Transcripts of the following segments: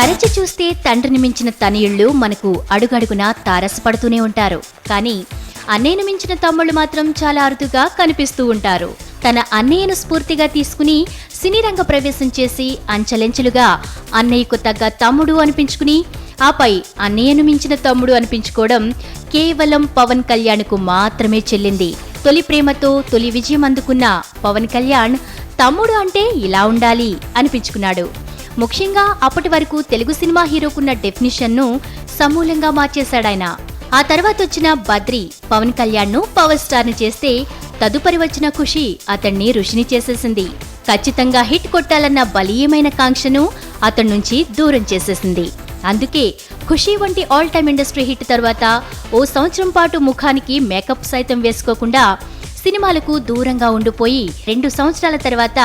తరచి చూస్తే తండ్రిని మించిన తనయుళ్ళు మనకు అడుగడుగునా తారసపడుతూనే ఉంటారు. కానీ అన్నయ్యను మించిన తమ్ముళ్ళు మాత్రం చాలా అరుదుగా కనిపిస్తూ ఉంటారు. తన అన్నయ్యను స్ఫూర్తిగా తీసుకుని సినీ రంగ ప్రవేశం చేసి అంచెలెంచెలుగా అన్నయ్యకు తగ్గ తమ్ముడు అనిపించుకుని ఆపై అన్నయ్యను మించిన తమ్ముడు అనిపించుకోవడం కేవలం పవన్ కళ్యాణ్కు మాత్రమే చెల్లింది. తొలి ప్రేమతో తొలి విజయం అందుకున్న పవన్ కళ్యాణ్ తమ్ముడు అంటే ఇలా ఉండాలి అనిపించుకున్నాడు. ముఖ్యంగా అప్పటి వరకు తెలుగు సినిమా హీరోకున్న డెఫినిషన్ను సమూలంగా మార్చేశాడాయన. ఆ తర్వాత వచ్చిన బద్రి పవన్ కళ్యాణ్ను పవర్ స్టార్ని చేస్తే తదుపరి వచ్చిన ఖుషి అతన్ని ఋషిని చేసేసింది. ఖచ్చితంగా హిట్ కొట్టాలన్న బలీయమైన కాంక్షను అతడి నుంచి దూరం చేసేసింది. అందుకే ఖుషి వంటి ఆల్ టైమ్ ఇండస్ట్రీ హిట్ తర్వాత ఓ సంవత్సరం పాటు ముఖానికి మేకప్ సైతం వేసుకోకుండా సినిమాలకు దూరంగా ఉండిపోయి 2 సంవత్సరాల తర్వాత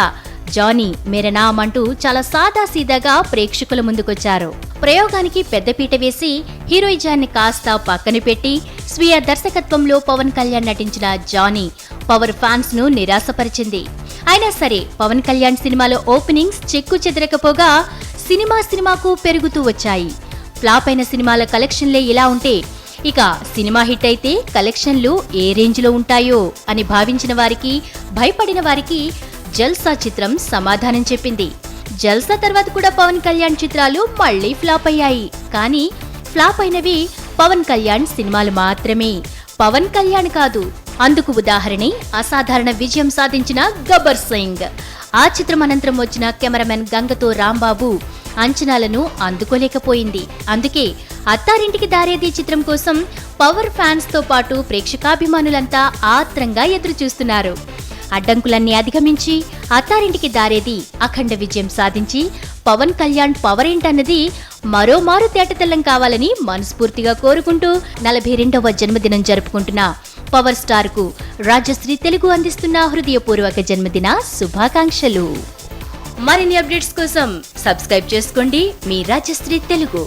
జానీ మేరా నామ్ అంటూ చాలా సాదాసీదాగా ప్రేక్షకుల ముందుకొచ్చారు. ప్రయోగానికి పెద్దపీట వేసి హీరోయిజాన్ని కాస్త పక్కన పెట్టి స్వీయ దర్శకత్వంలో పవన్ కళ్యాణ్ నటించిన జానీ పవర్ ఫ్యాన్స్ ను నిరాశపరిచింది. అయినా సరే పవన్ కళ్యాణ్ సినిమాలో ఓపెనింగ్స్ చెక్కు చెదరకపోగా సినిమాకు పెరుగుతూ వచ్చాయి. ఫ్లాప్ అయిన సినిమాల కలెక్షన్లే ఇలా ఉంటే ఇక సినిమా హిట్ అయితే కలెక్షన్లు ఏ రేంజ్ లో ఉంటాయో అని భావించిన వారికి, భయపడిన వారికి జల్సా చిత్రం సమాధానం చెప్పింది. జల్సా తర్వాత కూడా పవన్ కళ్యాణ్ చిత్రాలు మళ్లీ ఫ్లాప్ అయ్యాయి. కానీ ఫ్లాప్ అయినవి పవన్ కళ్యాణ్ సినిమాలు మాత్రమే, పవన్ కళ్యాణ్ కాదు. అందుకు ఉదాహరణే అసాధారణ విజయం సాధించిన గబ్బర్ సింగ్. ఆ చిత్రం అనంతరం వచ్చిన కెమెరామెన్ గంగతో రాంబాబు అంచనాలను అందుకోలేకపోయింది. అందుకే అత్తారింటికి దారేది చిత్రం కోసం పవర్ ఫ్యాన్స్ తో పాటు ప్రేక్షకాభిమానులంతా ఆత్రంగా ఎదురు చూస్తున్నారు. అడ్డంకులన్నీ అధిగమించి అత్తారింటికి దారేది అఖండ విజయం సాధించి పవన్ కళ్యాణ్ పవర్ ఏంటన్నది మరోమారు తేటతెల్లం కావాలని మనస్ఫూర్తిగా కోరుకుంటూ 42వ జన్మదినం జరుపుకుంటున్న పవర్ స్టార్ కు రాజశ్రీ తెలుగు అందిస్తున్న హృదయపూర్వక జన్మదిన శుభాకాంక్షలు. మరిన్ని అప్డేట్స్ కోసం సబ్స్క్రైబ్ చేసుకోండి మీ రాజశ్రీ తెలుగు.